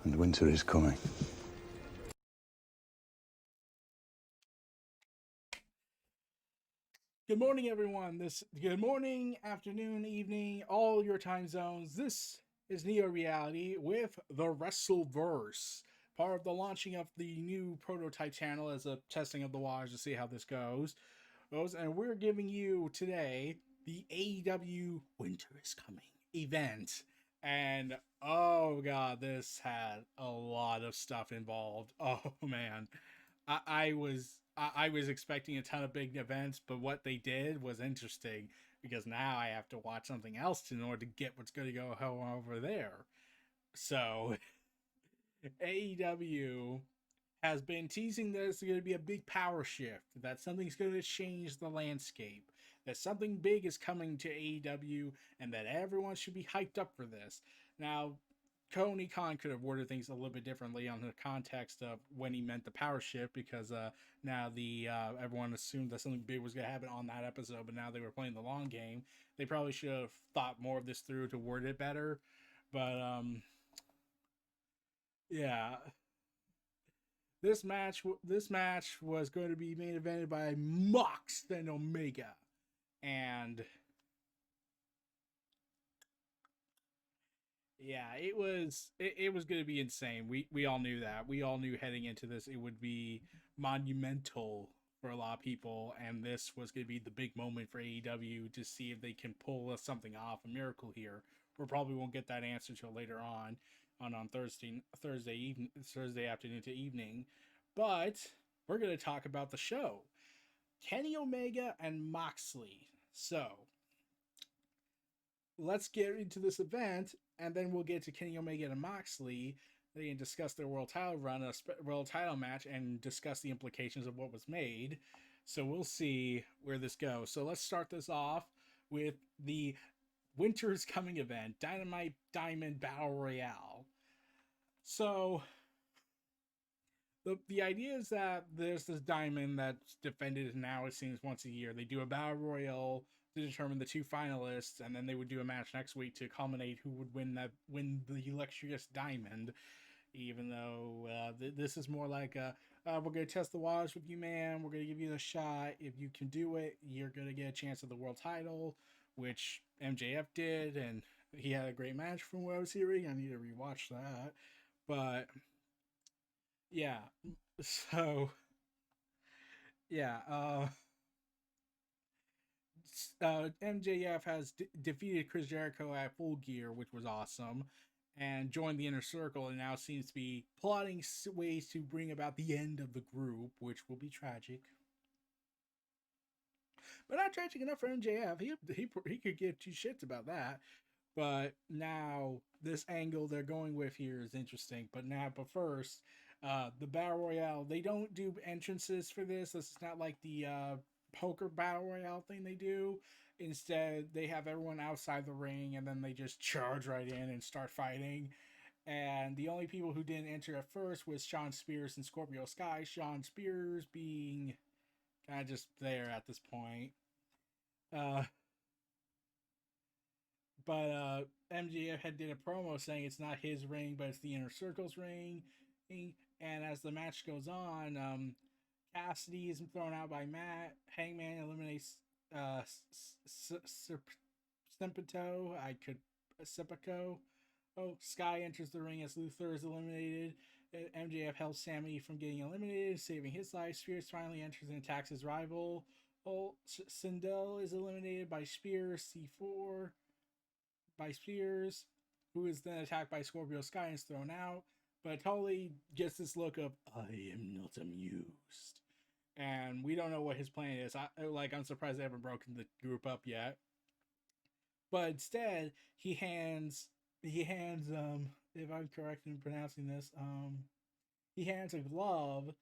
and winter is coming. Good morning, everyone. Good morning, afternoon, evening, all your time zones. This is Neo-Reality with the WrestleVerse, part of the launching of the new prototype channel as a testing of the waters to see how this goes. And we're giving you today the AEW Winter is Coming event. And oh god, this had a lot of stuff involved. Oh man. I was expecting a ton of big events, but what they did was interesting because now I have to watch something else in order to get what's going to go over there. So AEW has been teasing that it's going to be a big power shift, that something's going to change the landscape, that something big is coming to AEW, and that everyone should be hyped up for this. Now, Tony Khan could have worded things a little bit differently on the context of when he meant the power shift, because now the everyone assumed that something big was going to happen on that episode, but now they were playing the long game. They probably should have thought more of this through to word it better, but yeah. This match was going to be main evented by Mox and Omega, and yeah, it was going to be insane. We all knew that. We all knew heading into this it would be monumental for a lot of people, and this was going to be the big moment for AEW to see if they can pull something off, a miracle here. We probably won't get that answer till later on Thursday afternoon to evening, but we're going to talk about the show, Kenny Omega and Moxley. So let's get into this event, and then we'll get to Kenny Omega and Moxley. They can discuss their world title run, a world title match, and discuss the implications of what was made. So we'll see where this goes. So let's start this off with the Winter's Coming event, Dynamite Diamond Battle Royale. So the idea is that there's this diamond that's defended, and now it seems once a year they do a battle royal to determine the two finalists, and then they would do a match next week to culminate who would win the illustrious diamond. Even though this is more like we're gonna test the waters with you, man. We're gonna give you the shot. If you can do it, you're gonna get a chance at the world title, which MJF did, and he had a great match from what I was hearing. I need to rewatch that, but yeah. So yeah, MJF has defeated Chris Jericho at Full Gear, which was awesome, and joined the Inner Circle, and now seems to be plotting ways to bring about the end of the group, which will be tragic. But not tragic enough for MJF. He could give two shits about that. But now this angle they're going with here is interesting. But first, the battle royale. They don't do entrances for this. This is not like the poker battle royale thing they do. Instead, they have everyone outside the ring, and then they just charge right in and start fighting. And the only people who didn't enter at first was Shawn Spears and Scorpio Sky. Shawn Spears being kind of just there at this point. Uh, but MJF had did a promo saying it's not his ring, but it's the Inner Circle's ring. And as the match goes on, Cassidy is thrown out by Matt. Hangman eliminates Simpico. Sipico. Oh, Sky enters the ring as Luther is eliminated. MJF helps Sammy from getting eliminated, saving his life. Spears finally enters and attacks his rival. Oh, Sindel is eliminated by Spears. C4 by Spears, who is then attacked by Scorpio Sky and is thrown out. But totally gets this look of I am not amused, and we don't know what his plan is. I'm surprised they haven't broken the group up yet. But instead, he hands if I'm correct in pronouncing this, he hands a glove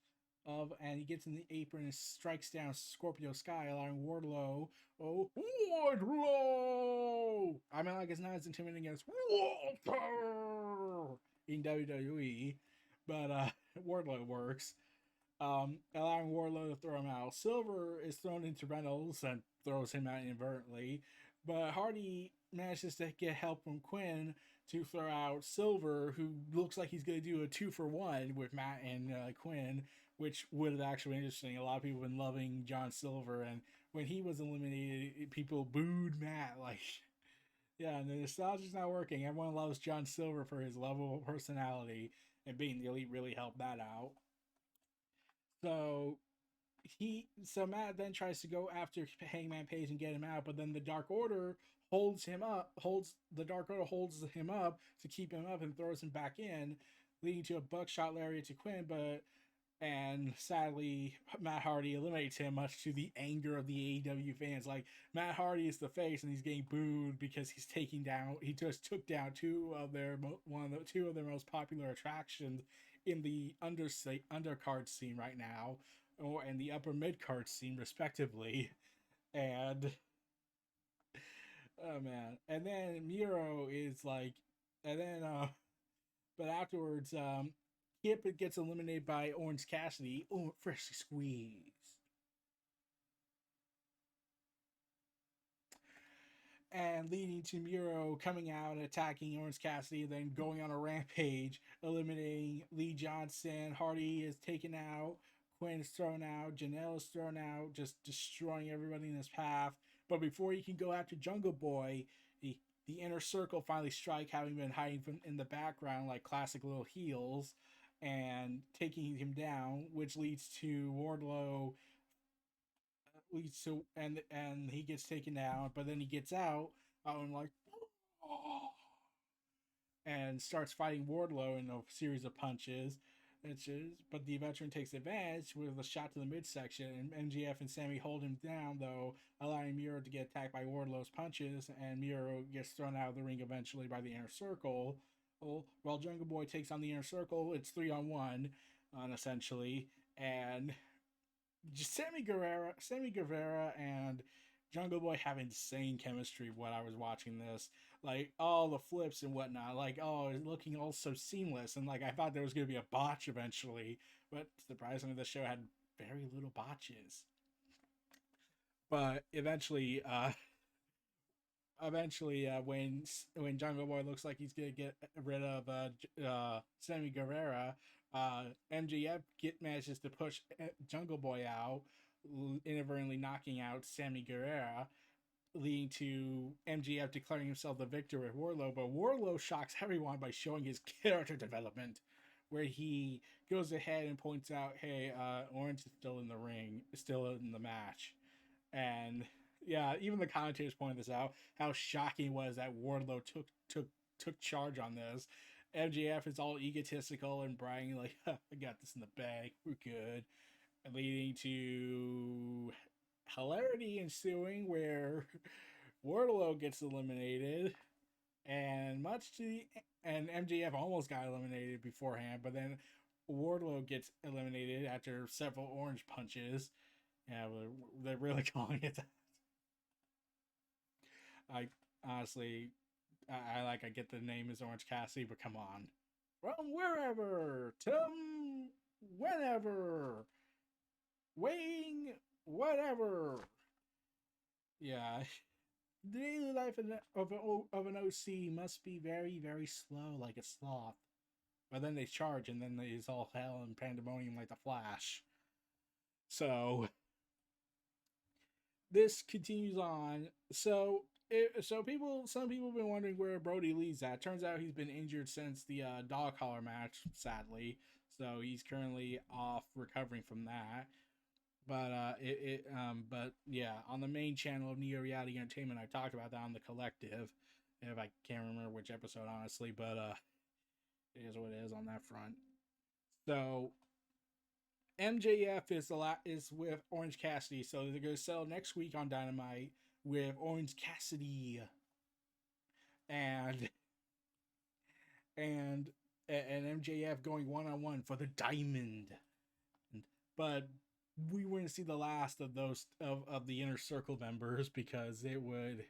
and he gets in the apron and strikes down Scorpio Sky, allowing Wardlow. Oh, Wardlow! I mean, like, it's not as intimidating as Walter in WWE, but Wardlow works. Allowing Wardlow to throw him out. Silver is thrown into Reynolds and throws him out inadvertently, but Hardy manages to get help from Quinn to throw out Silver, who looks like he's going to do a 2-for-1 with Matt and Quinn, which would have actually been interesting. A lot of people have been loving John Silver, and when he was eliminated, people booed Matt. Like, yeah, and the nostalgia's not working. Everyone loves John Silver for his lovable personality, and being the elite really helped that out. So so Matt then tries to go after Hangman Page and get him out, but then the Dark Order holds him up, holds him up to keep him up and throws him back in, leading to a buckshot lariat to Quinn, but and sadly Matt Hardy eliminates him, much to the anger of the AEW fans. Like, Matt Hardy is the face and he's getting booed because he just took down two of their most popular attractions in the undercard scene right now, and the upper mid card scene respectively. And oh man, and then Miro is like, and then but afterwards, Kip gets eliminated by Orange Cassidy. Oh, freshly squeezed. And leading to Miro coming out and attacking Orange Cassidy, then going on a rampage, eliminating Lee Johnson. Hardy is taken out. Quinn is thrown out. Janelle is thrown out, just destroying everybody in his path. But before he can go after Jungle Boy, the inner circle finally strike, having been hiding from in the background like classic little heels, and taking him down, which leads to and he gets taken down, but then he gets out, and like, oh, and starts fighting Wardlow in a series of punches. But the veteran takes advantage with a shot to the midsection, and MGF and Sammy hold him down, though, allowing Miro to get attacked by Wardlow's punches, and Miro gets thrown out of the ring eventually by the Inner Circle. While Jungle Boy takes on the Inner Circle, it's 3-on-1, essentially, and Sammy Guevara and Jungle Boy have insane chemistry when I was watching this. Like, all the flips and whatnot, like, oh, it's looking all so seamless, and like I thought there was gonna be a botch eventually, but surprisingly the show had very little botches. But when Jungle Boy looks like he's gonna get rid of Sammy Guevara, MJF manages to push Jungle Boy out, inadvertently knocking out Sammy Guevara, leading to MJF declaring himself the victor with Wardlow. But Wardlow shocks everyone by showing his character development, where he goes ahead and points out, "Hey, Orange is still in the ring, still in the match," and yeah, even the commentators pointed this out, how shocking it was that Wardlow took charge on this. MJF is all egotistical and bragging like, "I got this in the bag, we're good," leading to hilarity ensuing where Wardlow gets eliminated, and and MJF almost got eliminated beforehand, but then Wardlow gets eliminated after several orange punches. Yeah, they're really calling it that. I honestly, I get the name is Orange Cassidy, but come on, from wherever to whenever, weighing whatever. Yeah, the daily life of an OC must be very, very slow, like a sloth. But then they charge, and then it's all hell and pandemonium like the Flash. So this continues on. Some people have been wondering where Brody Lee's at. Turns out he's been injured since the dog collar match, sadly. So he's currently off recovering from that. But yeah, on the main channel of Neo-Reality Entertainment, I talked about that on the collective. If I can't remember which episode, honestly, but it is what it is on that front. So MJF is with Orange Cassidy, so they're going to settle next week on Dynamite with Orange Cassidy and and and MJF going 1-on-1 for the diamond. But we wouldn't see the last of those of the Inner Circle members, because it would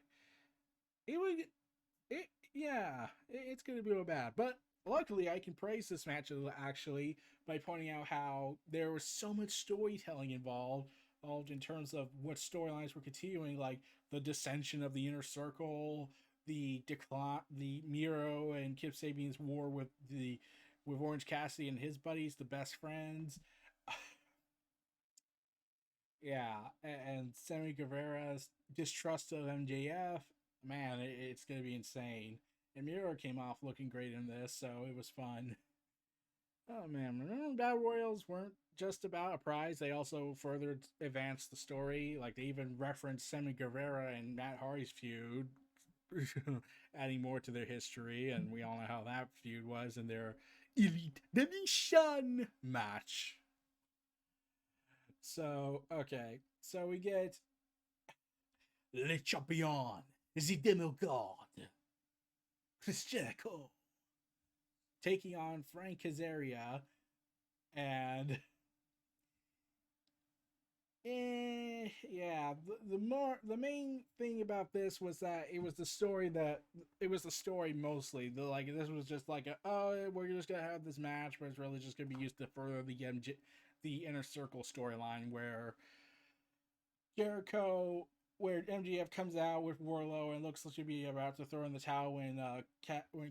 it yeah, it's going to be real bad. But luckily, I can praise this match actually by pointing out how there was so much storytelling involved in terms of what storylines were continuing, like the dissension of the Inner Circle, the decline, the Miro and Kip Sabian's war with Orange Cassidy and his buddies, the best friends. Yeah, and Sammy Guevara's distrust of MJF, man, it's gonna be insane. And Miro came off looking great in this, so it was fun. Oh man, remember Battle Royals weren't just about a prize; they also further advanced the story. Like they even referenced Sammy Guevara and Matt Hardy's feud, adding more to their history. And we all know how that feud was in their Elite Division match. So okay, so we get Le Champion, the Demigod, Chris Jericho taking on Frank Kazarian, and yeah, the main thing about this was that it was the story mostly. This was just like we're just gonna have this match, but it's really just gonna be used to further the Inner Circle storyline where Jericho, where MGF comes out with Warlow and looks like to be about to throw in the towel when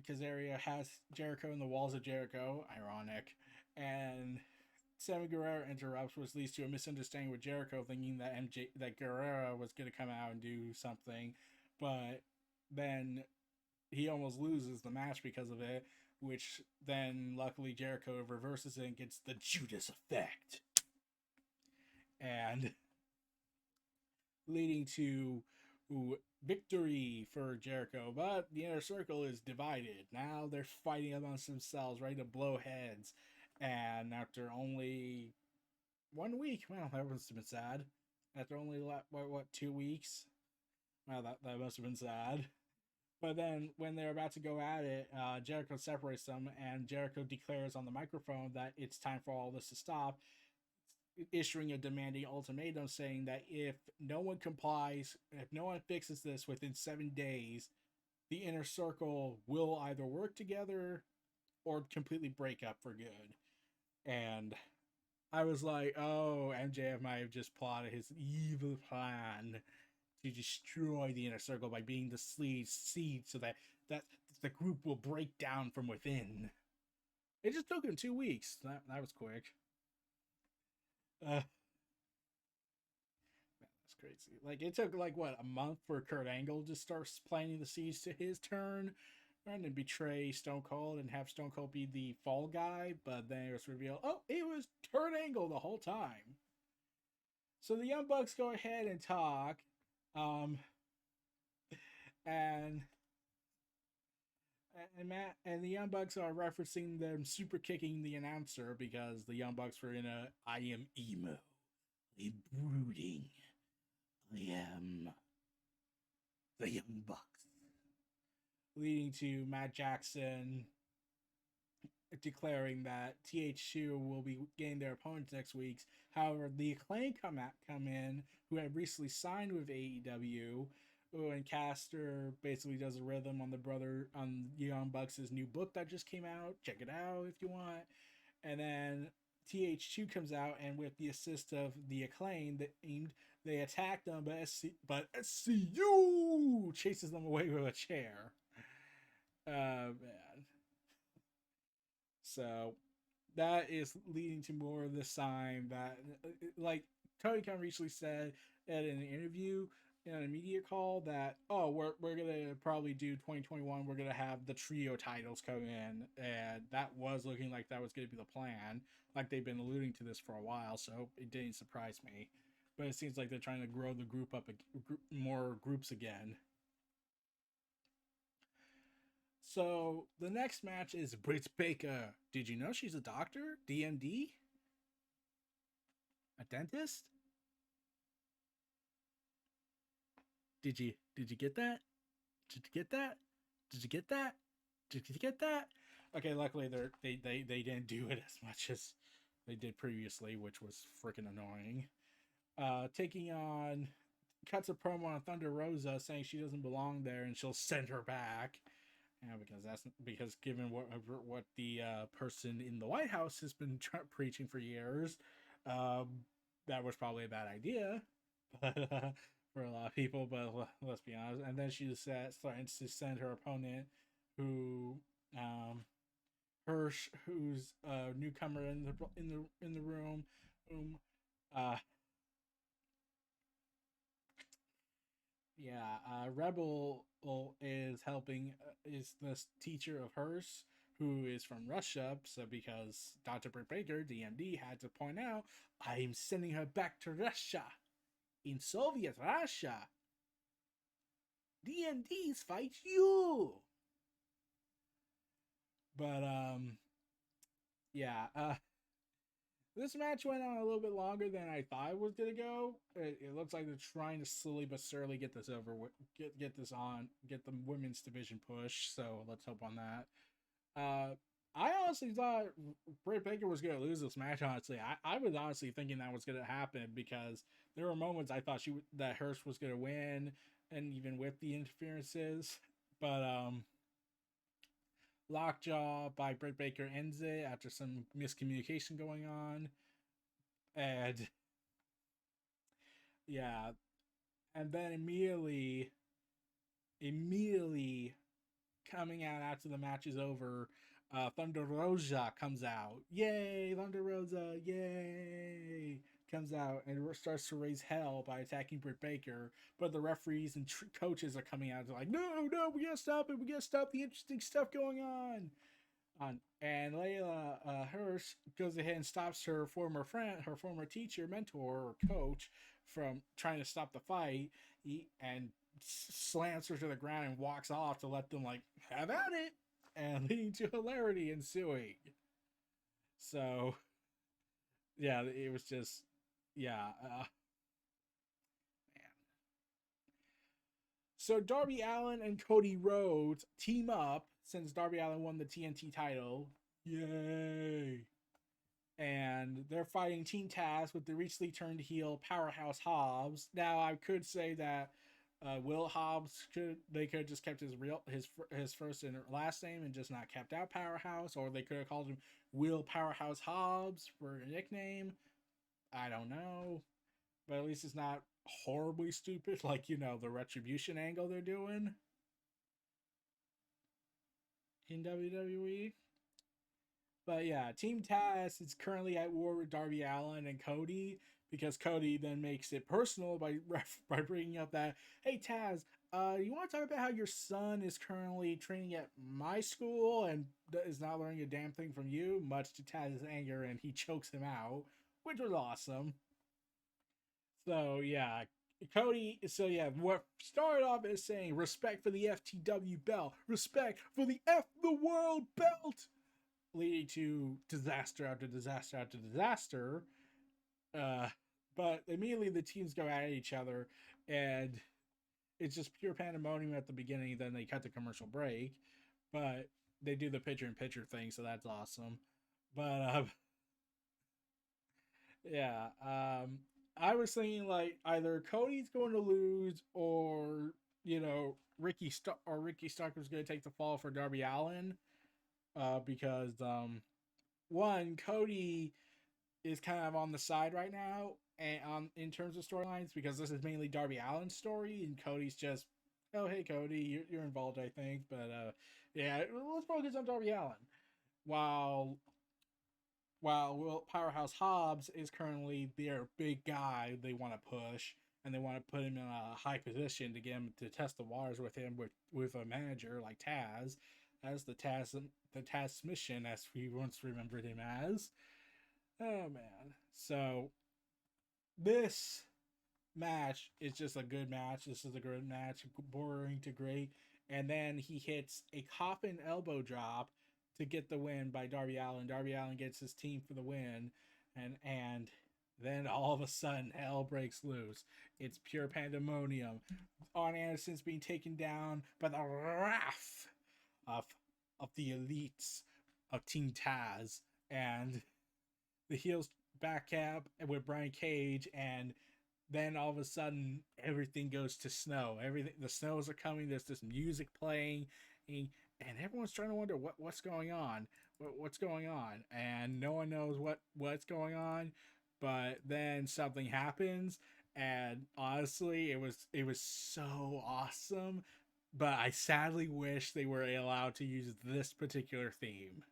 Kazarian has Jericho in the walls of Jericho. Ironic. And Sammy Guerrero interrupts, which leads to a misunderstanding with Jericho, thinking that Guerrero was going to come out and do something, but then he almost loses the match because of it. Which then, luckily, Jericho reverses it and gets the Judas effect, and leading to victory for Jericho. But the Inner Circle is divided. Now they're fighting amongst themselves, ready to blow heads. And after only 1 week, well, that must have been sad. After only what 2 weeks, well, that must have been sad. But then when they're about to go at it, Jericho separates them, and Jericho declares on the microphone that it's time for all this to stop, issuing a demanding ultimatum saying that if no one complies, if no one fixes this within 7 days, the Inner Circle will either work together or completely break up for good. And I was like, oh, MJF might have just plotted his evil plan to destroy the Inner Circle by being the seed so that the group will break down from within. It just took him 2 weeks. That was quick. That's crazy. Like it took like what a month for Kurt Angle to start planting the seeds to his turn, and then betray Stone Cold and have Stone Cold be the fall guy. But then it was revealed, oh, it was Kurt Angle the whole time. So the Young Bucks go ahead and talk, um, and and the Young Bucks are referencing them super kicking the announcer because the Young Bucks were in a I am emo, a brooding. I am the Young Bucks, leading to Matt Jackson declaring that TH2 will be getting their opponents next week. However, the Acclaim come in, who have recently signed with AEW. And Caster basically does a rhythm on Young Bucks' new book that just came out. Check it out if you want. And then TH2 comes out, and with the assist of the Acclaim, they attack them, but SCU chases them away with a chair. Man. So that is leading to more of the sign that, like Tony Khan recently said in an interview in a media call that we're gonna probably do 2021. We're gonna have the trio titles come in, and that was looking like that was gonna be the plan. Like they've been alluding to this for a while, so it didn't surprise me. But it seems like they're trying to grow the group up, more groups again. So the next match is Britt Baker. Did you know she's a doctor? DMD? A dentist? Did you get that? Did you get that? Did you get that? Did you get that? Okay, luckily they didn't do it as much as they did previously, which was freaking annoying. Taking on cuts a promo on Thunder Rosa saying she doesn't belong there and she'll send her back. Yeah, because given what the person in the White House has been preaching for years, that was probably a bad idea. But for a lot of people, but let's be honest. And then she just starting to send her opponent, who Hirsch, who's a newcomer in the room, whom uh yeah, Rebel is helping, is this teacher of hers who is from Russia. So because Dr. Britt Baker, DMD, had to point out, I'm sending her back to Russia. In Soviet Russia, DMDs fight you. But yeah, this match went on a little bit longer than I thought it was gonna go. It looks like they're trying to slowly but surely get this over, get this on, get the women's division push. So let's hope on that. I honestly thought Britt Baker was gonna lose this match. Honestly, I was honestly thinking that was gonna happen because there were moments I thought that Hurst was gonna win, and even with the interferences, but Lockjaw by Britt Baker ends it after some miscommunication going on, and yeah, and then immediately coming out after the match is over, Thunder Rosa comes out. Yay, Thunder Rosa! Yay! Comes out and starts to raise hell by attacking Britt Baker. But the referees and coaches are coming out. They're like, no, no, we gotta stop it. We gotta stop the interesting stuff going on. And Layla Hirsch goes ahead and stops her former friend, her former teacher, mentor, or coach from trying to stop the fight, and slams her to the ground and walks off to let them like have at it, and leading to hilarity ensuing. So yeah, it was just yeah, man. So Darby Allin and Cody Rhodes team up since Darby Allin won the TNT title. Yay! And they're fighting Team Taz with the recently turned heel Powerhouse Hobbs. Now, I could say that Will Hobbs could have just kept his first and last name and just not kept out Powerhouse, or they could have called him Will Powerhouse Hobbs for a nickname. I don't know, but at least it's not horribly stupid like the retribution angle they're doing in WWE. But yeah, Team Taz is currently at war with Darby Allin and Cody because Cody then makes it personal by bringing up that, hey Taz, you want to talk about how your son is currently training at my school and is not learning a damn thing from you, much to Taz's anger, and he chokes him out, which was awesome. So yeah, Cody. So yeah, what started off as saying respect for the FTW belt, respect for the F the world belt, leading to disaster after disaster after disaster. Uh, but immediately the teams go at each other, and it's just pure pandemonium at the beginning. Then they cut the commercial break, but they do the picture in picture thing, so that's awesome. But yeah, I was thinking like either Cody's going to lose, or Ricky Starker's going to take the fall for Darby Allin, because one, Cody is kind of on the side right now, and in terms of storylines, because this is mainly Darby Allin's story, and Cody's just, oh hey Cody, you're involved, I think, but yeah, let's focus on Darby Allin. While Will Powerhouse Hobbs is currently their big guy they want to push, and they want to put him in a high position to get him to test the waters with him with a manager like Taz, as the Taz mission, as we once remembered him as. Oh man. So this match is just a good match. This is a good match, boring to great. And then he hits a coffin elbow drop to get the win by Darby Allin. Darby Allin gets his team for the win, and then all of a sudden hell breaks loose. It's pure pandemonium. Arn Anderson's being taken down by the wrath of of the elites of Team Taz, and the heels back up with Brian Cage, and then all of a sudden everything goes to snow. Everything, the snows are coming. There's this music playing, and everyone's trying to wonder what's going on, what's going on, and no one knows what's going on. But then something happens, And honestly, it was so awesome. But I sadly wish they were allowed to use this particular theme.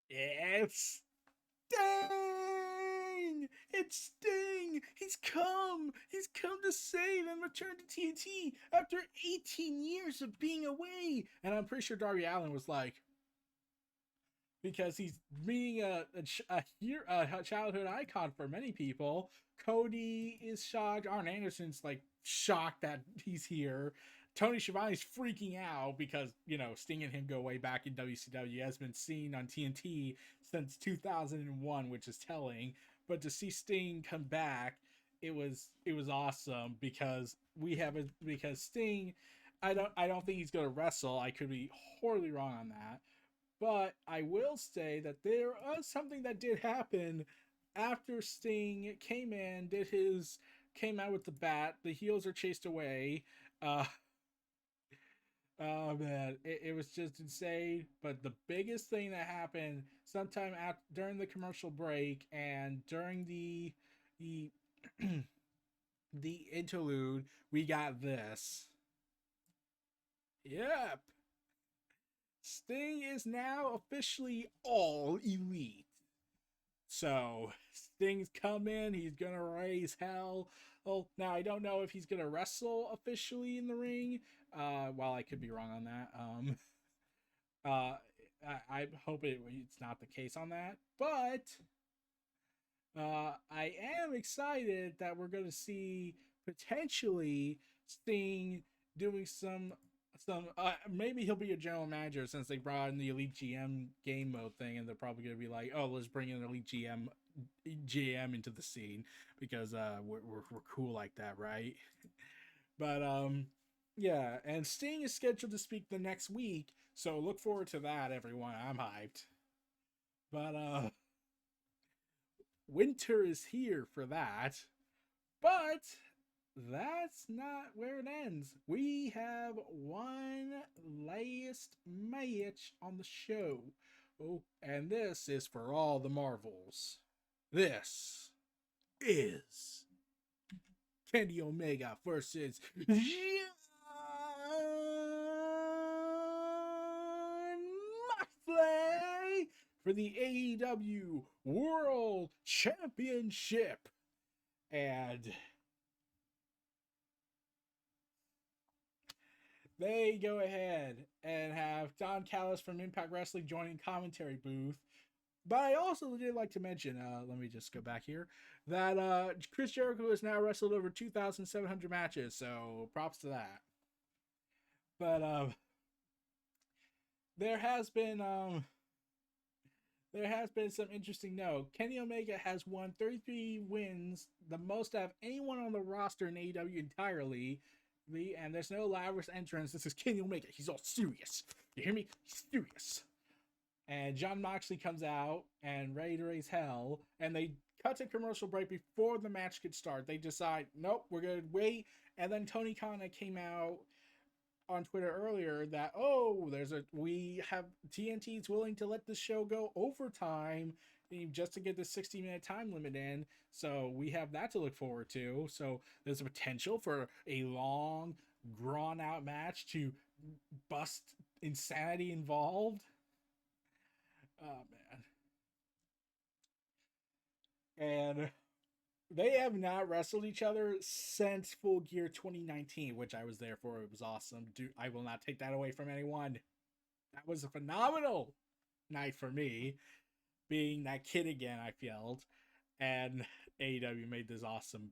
It's Sting! It's Sting! He's come! He's come to save and return to TNT after 18 years of being away! And I'm pretty sure Darby Allin was like, because he's being a childhood icon for many people. Cody is shocked. Arn Anderson's like shocked that he's here. Tony Schiavone's freaking out because, Sting and him go way back in WCW, has been seen on TNT since 2001, which is telling. But to see Sting come back, it was awesome because because Sting, I don't think he's gonna wrestle. I could be horribly wrong on that, but I will say that there was something that did happen after Sting came out with the bat. The heels are chased away. Uh, oh man, it was just insane. But the biggest thing that happened sometime during the commercial break and during the the interlude, we got this. Yep, Sting is now officially all elite. So Sting's coming. He's gonna raise hell. Well, now I don't know if he's gonna wrestle officially in the ring. Well, I could be wrong on that. Uh, I hope it's not the case on that. But I am excited that we're gonna see potentially Sting doing some maybe he'll be a general manager since they brought in the Elite GM game mode thing, and they're probably gonna be like, oh, let's bring in Elite GM into the scene because we're cool like that, right? But yeah, and Sting is scheduled to speak the next week, so look forward to that, everyone. I'm hyped. But winter is here for that. But that's not where it ends. We have one last match on the show. Oh, and this is for all the Marvels. This is Kenny Omega versus John Moxley for the AEW World Championship. And they go ahead and have Don Callis from Impact Wrestling joining commentary booth. But I also did like to mention, let me just go back here, that Chris Jericho has now wrestled over 2,700 matches, so props to that. But there has been some interesting note. Kenny Omega has won 33 wins, the most out of anyone on the roster in AEW entirely. And there's no lavish entrance. This is Kenny Omega. He's all serious. You hear me? He's serious. And John Moxley comes out and ready to raise hell. And they cut to commercial break before the match could start. They decide, nope, we're going to wait. And then Tony Khan came out on Twitter earlier that, oh, we have TNT's willing to let this show go overtime just to get the 60-minute time limit in. So we have that to look forward to. So there's a potential for a long, drawn out match to bust insanity involved. Oh man. And they have not wrestled each other since Full Gear 2019, which I was there for. It was awesome. Dude, I will not take that away from anyone. That was a phenomenal night for me, being that kid again, I felt. And AEW made this awesome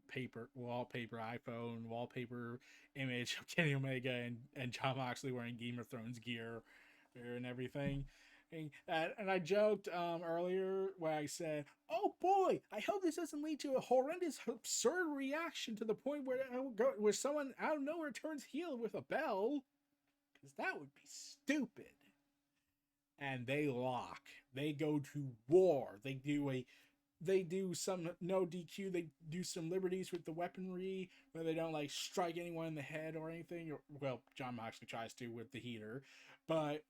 wallpaper iPhone wallpaper image of Kenny Omega and John Moxley wearing Game of Thrones gear and everything. And I joked earlier where I said, "Oh boy, I hope this doesn't lead to a horrendous, absurd reaction to the point where someone out of nowhere turns heel with a bell, because that would be stupid." And they lock. They go to war. They do some no DQ. They do some liberties with the weaponry where they don't like strike anyone in the head or anything. Or, well, John Moxley tries to with the heater, but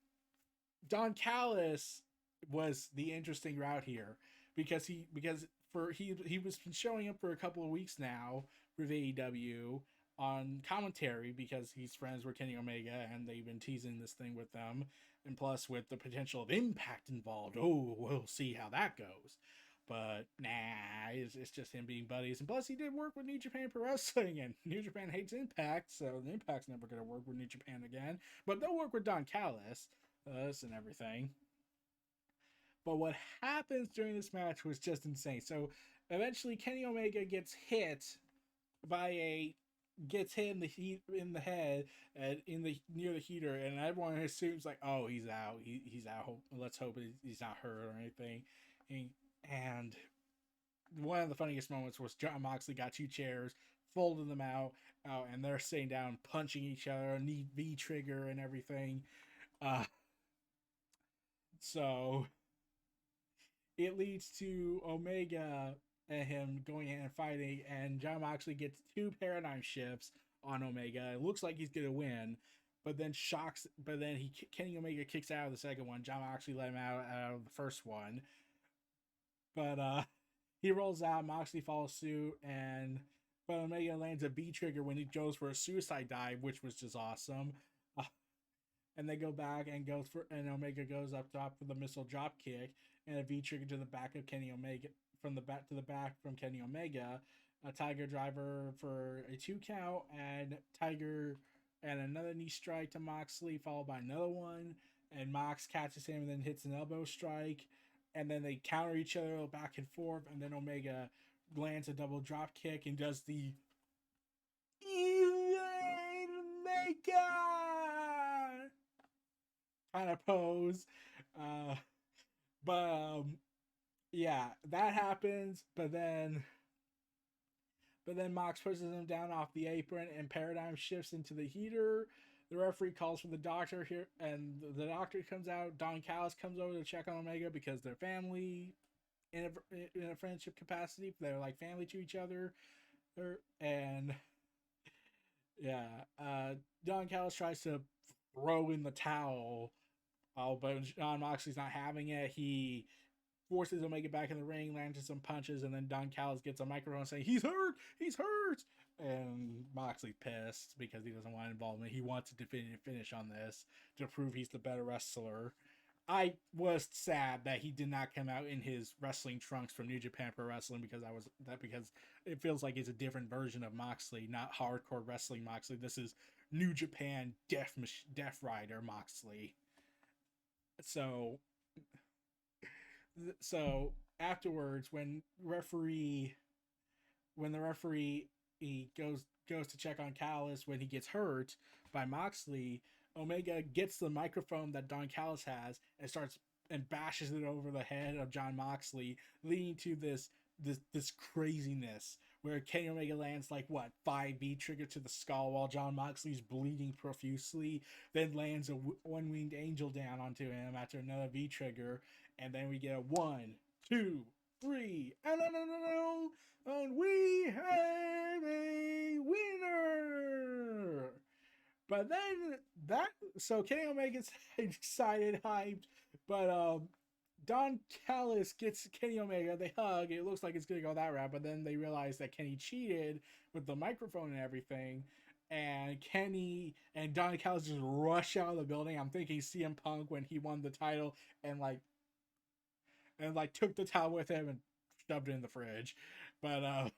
Don Callis was the interesting route here because he was showing up for a couple of weeks now with AEW on commentary because he's friends with Kenny Omega and they've been teasing this thing with them, and plus with the potential of Impact involved. Oh, we'll see how that goes. But nah, it's just him being buddies. And plus, he did work with New Japan Pro Wrestling, and New Japan hates Impact, so the Impact's never going to work with New Japan again. But they'll work with Don Callis, us, and everything. But what happens during this match was just insane. So eventually, Kenny Omega by a gets hit in the head and in the near the heater, and everyone assumes like, oh, he's out. He's out. Let's hope he's not hurt or anything. And one of the funniest moments was John Moxley got two chairs, folded them out, and they're sitting down, punching each other, knee V trigger and everything. Uh, so it leads to Omega and him going in and fighting, and John Moxley gets two paradigm shifts on Omega. It looks like he's gonna win, but then Kenny Omega kicks out of the second one. John Moxley let him out of the first one, but he rolls out. Moxley follows suit, but Omega lands a B trigger when he goes for a suicide dive, which was just awesome. And they go back and Omega goes up top for the missile drop kick and a V trigger to the back of Kenny Omega, from the back to the back from Kenny Omega, a Tiger driver for a 2 count, and Tiger and another knee strike to Moxley, followed by another one, and Mox catches him and then hits an elbow strike, and then they counter each other back and forth, and then Omega lands a double drop kick and does the Omega kind of pose. Uh, but yeah, that happens. But then Mox pushes him down off the apron, and Paradigm shifts into the heater. The referee calls for the doctor here, and the doctor comes out. Don Callis comes over to check on Omega because they're family in a friendship capacity. They're like family to each other. And yeah, Don Callis tries to throw in the towel. But John Moxley's not having it. He forces Omega back in the ring, lands some punches, and then Don Callis gets a microphone saying, "He's hurt! He's hurt!" And Moxley's pissed because he doesn't want involvement. He wants a definitive finish on this to prove he's the better wrestler. I was sad that he did not come out in his wrestling trunks from New Japan Pro Wrestling because it feels like it's a different version of Moxley, not hardcore wrestling Moxley. This is New Japan Death Rider Moxley. So afterwards, when the referee he goes to check on Callis when he gets hurt by Moxley, Omega gets the microphone that Don Callis has and starts and bashes it over the head of John Moxley, leading to this craziness where Kenny Omega lands like what 5B trigger to the skull while John Moxley's bleeding profusely, then lands a one-winged angel down onto him after another V trigger, and then we get a 1, 2, 3, and we have a winner. But then Kenny Omega's excited, hyped, but Don Callis gets Kenny Omega. They hug. It looks like it's gonna go that route, but then they realize that Kenny cheated with the microphone and everything. And Kenny and Don Callis just rush out of the building. I'm thinking CM Punk when he won the title and took the towel with him and shoved it in the fridge. But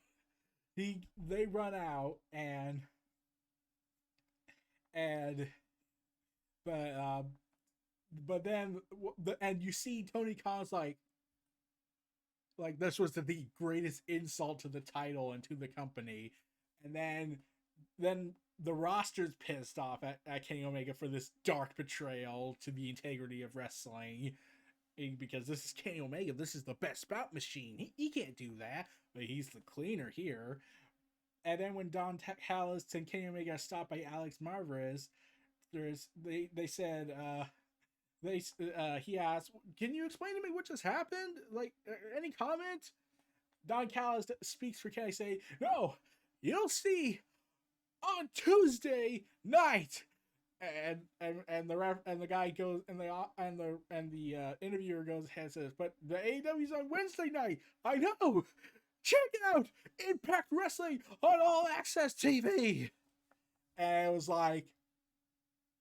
they run out and but but then and you see Tony Khan's like this was the greatest insult to the title and to the company, and then the roster's pissed off at Kenny Omega for this dark betrayal to the integrity of wrestling, because this is Kenny Omega, this is the best spout machine, he can't do that, but he's the cleaner here. And then when Don Callis and Kenny Omega got stopped by Alex Marvez, they said he asked, "Can you explain to me what just happened? Like, any comment?" Don Callis speaks for Kenny, say, "No, you'll see on Tuesday night." And the guy goes and the interviewer goes ahead and says, "But the AEW's on Wednesday night. I know. Check out Impact Wrestling on All Access TV." And it was like,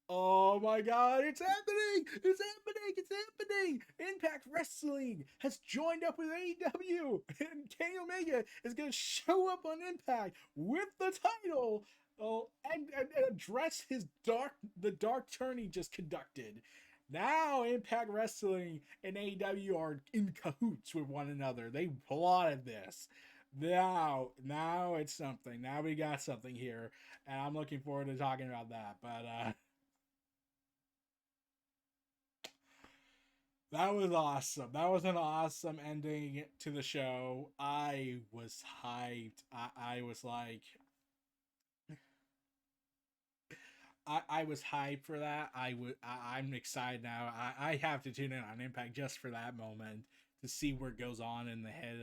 oh my god, it's happening! It's happening! It's happening! Impact Wrestling has joined up with AEW, and Kenny Omega is going to show up on Impact with the title, and address the dark turn he just conducted. Now Impact Wrestling and AEW are in cahoots with one another. They plotted this. Now it's something. Now we got something here, and I'm looking forward to talking about that. But that was awesome. That was an awesome ending to the show. I was hyped. I was like, I was hyped for that. I'm excited now. I have to tune in on Impact just for that moment to see what goes on in the head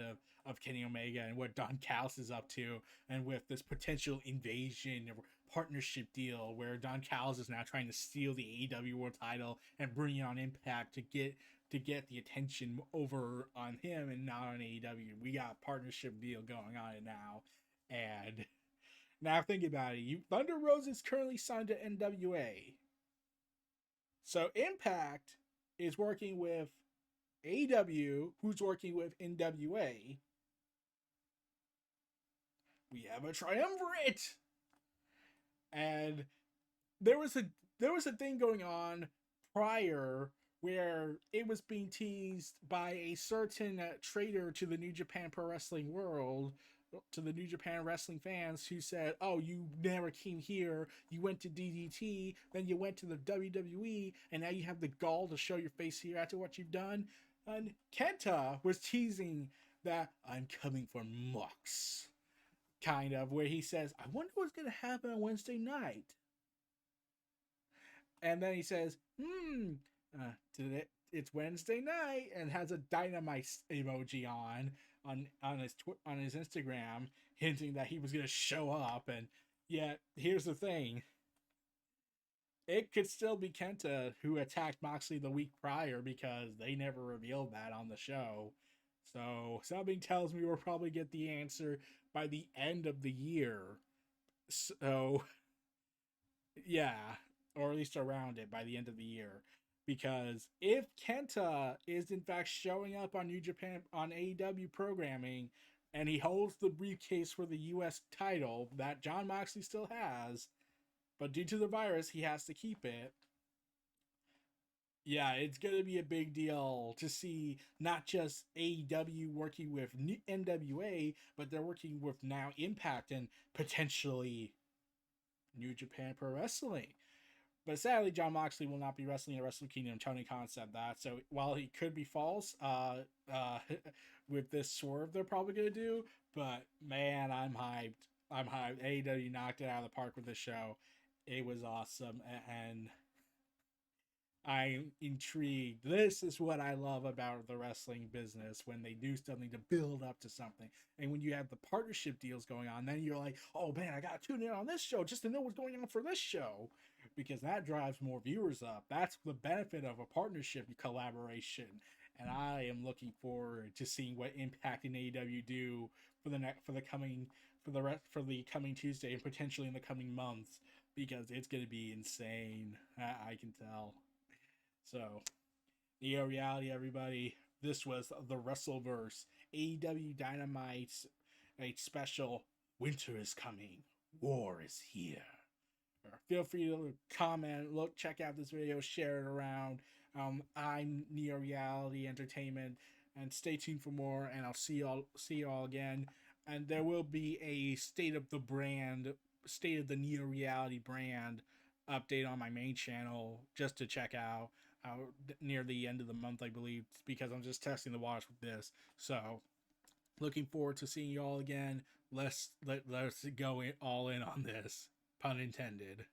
of Kenny Omega and what Don Callis is up to, and with this potential invasion or partnership deal where Don Callis is now trying to steal the AEW World Title and bring it on Impact to get the attention over on him and not on AEW. We got a partnership deal going on now, and now think about it. Thunder Rosa is currently signed to NWA. So Impact is working with AEW, who's working with NWA. We have a triumvirate. And there was a thing going on prior where it was being teased by a certain trader to the New Japan Pro Wrestling world, to the New Japan Wrestling fans, who said, "Oh, you never came here. You went to DDT, then you went to the WWE, and now you have the gall to show your face here after what you've done." And Kenta was teasing that I'm coming for Mox, kind of, where he says, "I wonder what's going to happen on Wednesday night." And then he says, today it's Wednesday night, and has a Dynamite emoji on his Instagram, hinting that he was gonna show up. And yet, here's the thing: it could still be Kenta who attacked Moxley the week prior, because they never revealed that on the show. So something tells me we'll probably get the answer by the end of the year. So yeah, or at least around it by the end of the year. Because if Kenta is in fact showing up on New Japan on AEW programming, and he holds the briefcase for the US title that Jon Moxley still has, but due to the virus he has to keep it. Yeah, it's going to be a big deal to see not just AEW working with NWA, but they're working with now Impact and potentially New Japan Pro Wrestling. But sadly, Jon Moxley will not be wrestling at Wrestle Kingdom. Tony Khan said that. So while he could be false, with this swerve they're probably going to do, but man, I'm hyped. I'm hyped. AEW knocked it out of the park with this show. It was awesome, and I'm intrigued. This is what I love about the wrestling business, when they do something to build up to something. And when you have the partnership deals going on, then you're like, oh man, I got to tune in on this show just to know what's going on for this show, because that drives more viewers up. That's the benefit of a partnership collaboration. And I am looking forward to seeing what Impact and AEW do for the coming Tuesday, and potentially in the coming months, because it's going to be insane. I can tell. So, Neo-Reality, everybody. This was the WrestleVerse AEW Dynamite, a special winter is coming, war is here. Feel free to comment, look, check out this video, share it around. I'm Neo-Reality Entertainment, and stay tuned for more. And I'll see y'all again. And there will be a state of the Neo-Reality brand update on my main channel just to check out near the end of the month, I believe, because I'm just testing the waters with this. So looking forward to seeing y'all again. Let's go all in on this, pun intended.